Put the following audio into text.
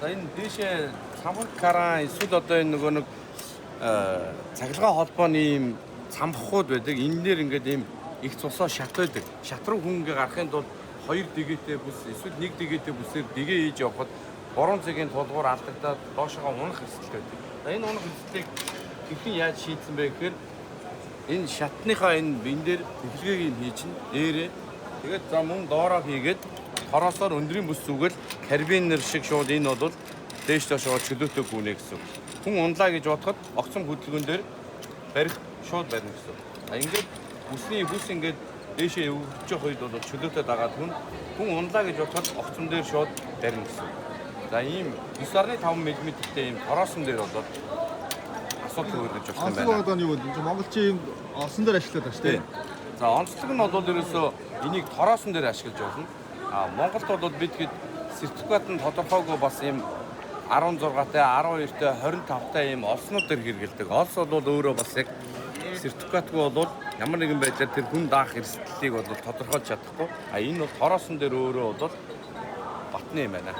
За энэ дээшээ цамхаг караа эсвэл одоо энэ нөгөө нэг цахилгаан холбооны ийм цамхууд байдаг. Энэ нэр ингээд ийм их цусоо шат байдаг. Шат руу хүн ингээ гарахын тулд 2 дэгээтэй бүс эсвэл 1 дэгээтэй бүсээр дэгээ хийж явхад 3 цагийн тулгуур алдагдаад доошоо унах эрсдэлтэй байдаг. За энэ унах эрсдлийг хэрхэн яаж шийдсэн бэ гэхээр энэ шатныхаа энэ бин дээр тэглэгийг юм хий чинь дээрээ тэгээд за мөн доороо хийгээд хороосоор өндрийн бүс зүгэл карбинер шиг шууд энэ бол дээш доошоо чөлөөтэй гүнэ гэсэн. Хүн унлаа гэж бодоход огцон хөдөлгөөн дээр барих шууд барина гэсэн. А ингээд бүсний бүс ингээд дээшээ өвдөж явах үед бол чөлөөтэй дагаад хүн унлаа гэж бодоход огцон дээр шууд барина гэсэн. За ийм 9.5 мм-тэй ийм хороосон дээр бол асуудал үүсгэж болох юм байна. Онцлог одоо юу вэ? Монголчин олсон дээр ашиглаад байна шүү дээ. За онцлог нь бол ерөөсөө энийг хороосон дээр ашиглаж болно. А Монголд бол бид хэд сертификат нь тодорхойгүй бас ийм 16-тай, 12-тай, 25-тай ийм олснууд дээр хэрэгэлдэг. Олс бол өөрөө бас яг сертификатгүй бол ямар нэгэн байдлаар тэр хүн даах эрсдлийг бол тодорхойлж чадахгүй. А энэ бол хороосон дээр өөрөө бол батны юм байна.